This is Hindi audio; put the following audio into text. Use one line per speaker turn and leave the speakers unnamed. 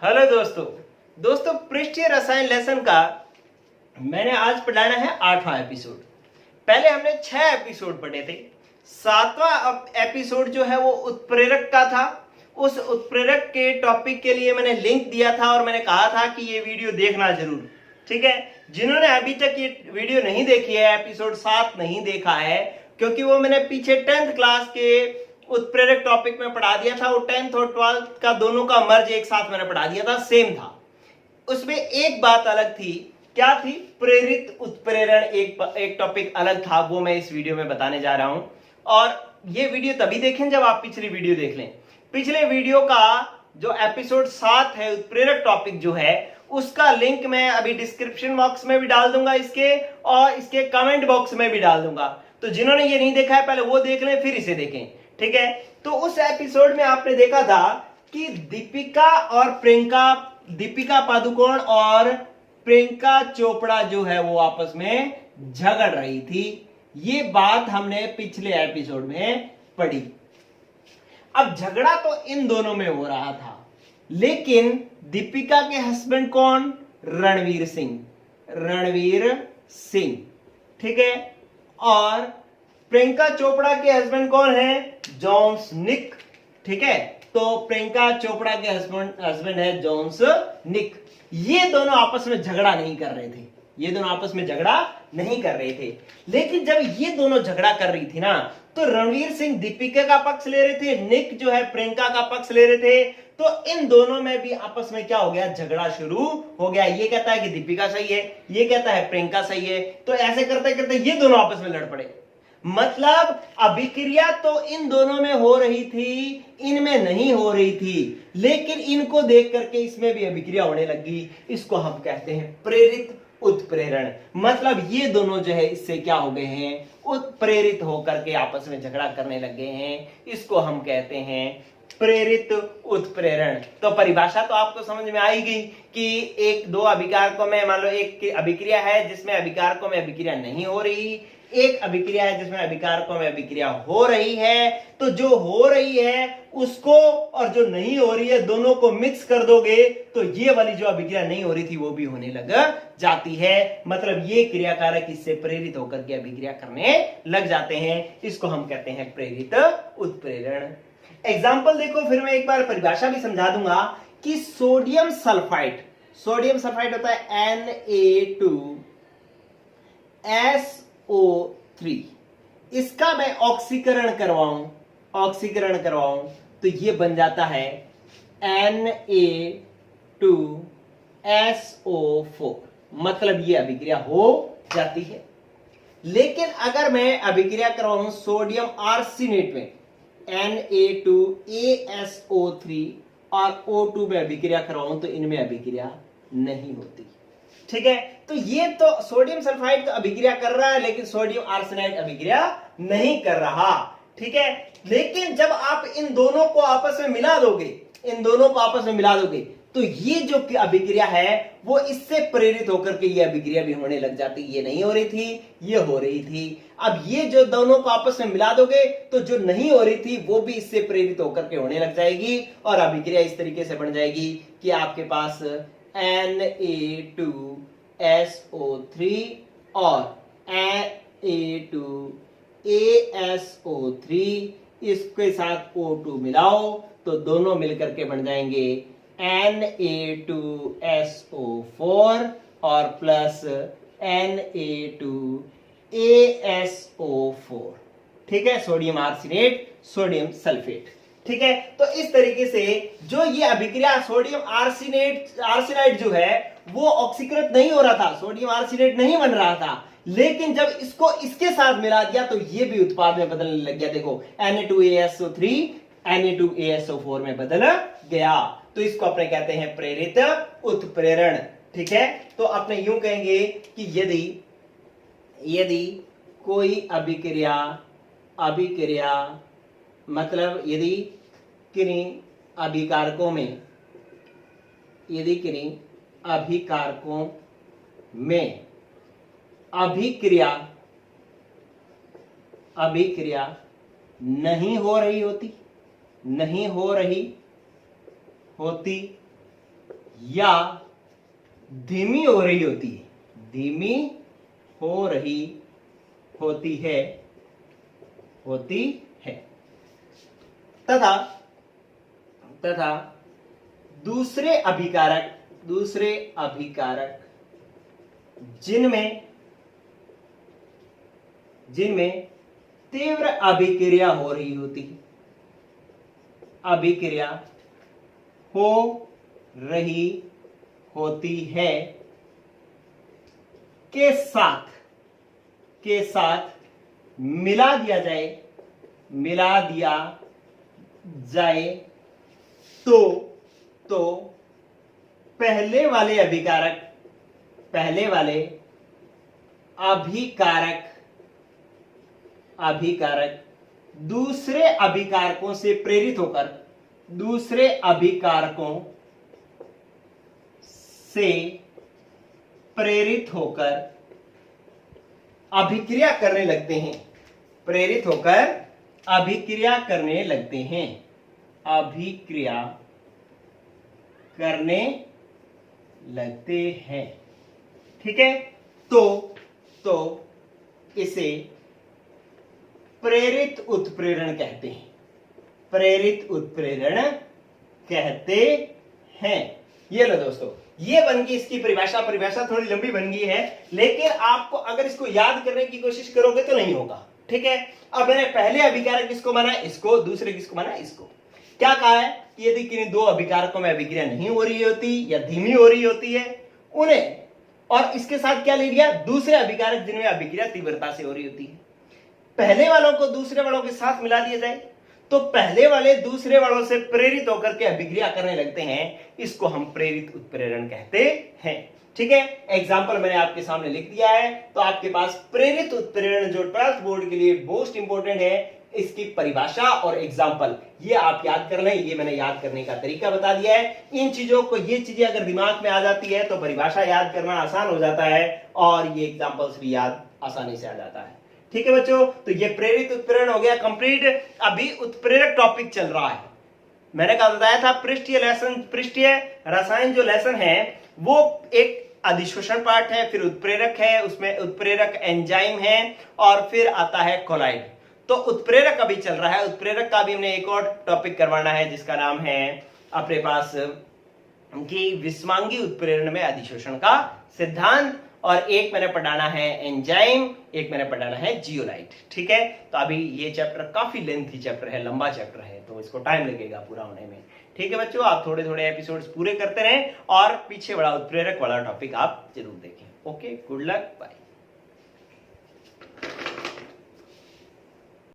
हेलो दोस्तों पृष्ठीय रसायन लेसन का मैंने आज पढ़ाना है 8वां एपिसोड। पहले हमने 6 एपिसोड पढ़े थे। 7वां एपिसोड जो है वो उत्प्रेरक का था। उस उत्प्रेरक के टॉपिक के लिए मैंने लिंक दिया था और मैंने कहा था कि ये वीडियो देखना जरूर। ठीक है, जिन्होंने अभी तक ये वीडियो नहीं देखी है, एपिसोड 7 नहीं देखा है, क्योंकि वो मैंने पीछे 10th क्लास के उत्प्रेरक टॉपिक में पढ़ा दिया था। वो 10th और 12th का दोनों का मर्ज एक साथ मैंने पढ़ा दिया था, सेम था। उसमें एक बात अलग थी। क्या थी? प्रेरित उत्प्रेरण एक टॉपिक अलग था, वो मैं इस वीडियो में बताने जा रहा हूं। और ये वीडियो तभी देखें जब आप पिछली वीडियो देख लें। पिछले वीडियो का जो एपिसोड 7 है, उत्प्रेरक टॉपिक जो है, उसका लिंक मैं अभी डिस्क्रिप्शन बॉक्स में भी डाल दूंगा इसके, और इसके कमेंट बॉक्स में भी डाल दूंगा। तो जिन्होंने ये नहीं देखा है पहले वो देख लें, फिर इसे देखें। ठीक है, तो उस एपिसोड में आपने देखा था कि दीपिका पादुकोण और प्रियंका चोपड़ा जो है वो आपस में झगड़ रही थी। ये बात हमने पिछले एपिसोड में पढ़ी। अब झगड़ा तो इन दोनों में हो रहा था, लेकिन दीपिका के हस्बैंड कौन? रणवीर सिंह। ठीक है, और प्रियंका चोपड़ा के हस्बैंड कौन है? जॉन्स निक। ठीक है, तो प्रियंका चोपड़ा के हस्बैंड है जॉन्स निक। ये दोनों आपस में झगड़ा नहीं कर रहे थे। लेकिन जब ये दोनों झगड़ा कर रही थी ना, तो रणवीर सिंह दीपिका का पक्ष ले रहे थे, निक जो है प्रियंका का पक्ष ले रहे थे। तो इन दोनों में भी आपस में क्या हो गया? झगड़ा शुरू हो गया। ये कहता है कि दीपिका सही है, ये कहता है प्रियंका सही है। तो ऐसे करते करते ये दोनों आपस में लड़ पड़े। मतलब अभिक्रिया तो इन दोनों में हो रही थी, इनमें नहीं हो रही थी, लेकिन इनको देख करके इसमें भी अभिक्रिया होने लगी। इसको हम कहते हैं प्रेरित उत्प्रेरण। मतलब ये दोनों जो है इससे क्या हो गए हैं? उत्प्रेरित होकर के आपस में झगड़ा करने लग गए हैं। इसको हम कहते हैं प्रेरित उत्प्रेरण। तो परिभाषा तो आपको समझ में आएगी कि एक दो अभिकारकों में, मान लो एक अभिक्रिया है जिसमें अभिकारकों में अभिक्रिया नहीं हो रही, एक अभिक्रिया है जिसमें अभिकारकों में अभिक्रिया हो रही है। तो जो हो रही है उसको और जो नहीं हो रही है दोनों को मिक्स कर दोगे तो ये वाली जो अभिक्रिया नहीं हो रही थी वो भी होने लग जाती है। मतलब ये क्रियाकारक इससे प्रेरित होकर के अभिक्रिया करने लग जाते हैं। इसको हम कहते हैं प्रेरित उत्प्रेरण। एग्जाम्पल देखो, फिर मैं एक बार परिभाषा भी समझा दूंगा कि सोडियम सल्फाइड होता है Na2SO3। इसका मैं ऑक्सीकरण करवाऊं तो ये बन जाता है Na2SO4। मतलब ये अभिक्रिया हो जाती है। लेकिन अगर मैं अभिक्रिया करवाऊं सोडियम आर्सेनेट में Na2ASO3 और O2 में अभिक्रिया करवाऊं तो इनमें अभिक्रिया नहीं होती। ठीक है, तो ये तो सोडियम सल्फाइड तो अभिक्रिया कर रहा है, लेकिन सोडियम आर्सेनाइड अभिक्रिया नहीं कर रहा। ठीक है, लेकिन जब आप इन दोनों को आपस में मिला दोगे तो ये जो अभिक्रिया है वो इससे प्रेरित होकर के ये अभिक्रिया भी होने लग जाती। ये नहीं हो रही थी, ये हो रही थी। अब ये जो दोनों को आपस में मिला दोगे तो जो नहीं हो रही थी वो भी इससे प्रेरित होकर के होने लग जाएगी, और अभिक्रिया इस तरीके से बन जाएगी कि आपके पास Na2SO3 और Na2ASO3, इसके साथ O2 मिलाओ तो दोनों मिलकर के बन जाएंगे Na2SO4 और प्लस Na2ASO4। ठीक है, सोडियम आर्सेनेट, सोडियम सल्फेट। ठीक है, तो इस तरीके से जो ये अभिक्रिया सोडियम आर्सेनाइड जो है वो ऑक्सीकृत नहीं हो रहा था, सोडियम आर्सेनेट नहीं बन रहा था, लेकिन जब इसको इसके साथ मिला दिया तो ये भी उत्पाद में बदलने लग गया। देखो Na2ASO3 Na2ASO4 में बदल गया। तो इसको अपने कहते हैं प्रेरित उत्प्रेरण। ठीक है, तो अपने यूं कहेंगे कि यदि कोई अभिक्रिया मतलब यदि किन्हीं अभिकारकों में अभिक्रिया नहीं हो रही होती या धीमी हो रही होती है, धीमी हो रही होती है तथा दूसरे अभिकारक जिनमें तीव्र अभिक्रिया हो रही होती है, के साथ मिला दिया जाए तो पहले वाले अभिकारक दूसरे अभिकारकों से प्रेरित होकर अभिक्रिया करने लगते हैं, अभिक्रिया करने लगते हैं। ठीक है, तो इसे प्रेरित उत्प्रेरण कहते हैं। ये लो दोस्तों, ये बन गई इसकी परिभाषा थोड़ी लंबी बन गई है, लेकिन आपको अगर इसको याद करने की कोशिश करोगे तो नहीं होगा। ठीक है, अब मैंने पहले अभिकारक किसको माना, इसको, दूसरे किसको माना, इसको। क्या कहा है कि यदि किन्हीं दो अभिकारकों में अभिक्रिया नहीं हो रही होती या धीमी हो रही होती है उन्हें, और इसके साथ क्या ले लिया, दूसरे अभिकारक जिनमें अभिक्रिया तीव्रता से हो रही होती है, पहले वालों को दूसरे वालों के साथ मिला दिया जाए तो पहले वाले दूसरे वालों से प्रेरित होकर के अभिक्रिया करने लगते हैं, इसको हम प्रेरित उत्प्रेरण कहते हैं। ठीक है, एग्जाम्पल मैंने आपके सामने लिख दिया है, तो आपके पास प्रेरित उत्प्रेरण जो 12th बोर्ड के लिए मोस्ट इंपोर्टेंट है, इसकी परिभाषा और एग्जाम्पल ये आप याद कर लें। ये मैंने याद करने का तरीका बता दिया है। इन चीजों को, ये चीजें अगर दिमाग में आ जाती है तो परिभाषा याद करना आसान हो जाता है और ये एग्जाम्पल्स भी याद आसानी से आ जाता है। ठीक है बच्चों, तो ये प्रेरित उत्प्रेरण हो गया कंप्लीट। अभी उत्प्रेरक टॉपिक चल रहा है। मैंने कहा बताया था पृष्ठीय रसायन जो लेसन है वो एक अधिशोषण पार्ट है, फिर उत्प्रेरक है, उसमें उत्प्रेरक एंजाइम है और फिर आता है कोलाइड। तो उत्प्रेरक अभी चल रहा है। उत्प्रेरक का भी हमने एक और टॉपिक करवाना है जिसका नाम है अपने पास कि विस्मांगी उत्प्रेरण में अधिशोषण का सिद्धांत, और एक मैंने पढ़ाना है एंजाइम, एक मैंने पढ़ाना है जियोलाइट। ठीक है, तो अभी ये चैप्टर काफी लेंथी चैप्टर है, लंबा चैप्टर है, तो इसको टाइम लगेगा पूरा होने में। ठीक है बच्चों, आप थोड़े थोड़े एपिसोड्स पूरे करते रहें और पीछे वाला उत्प्रेरक वाला टॉपिक आप जरूर देखें। Okay, good luck, bye.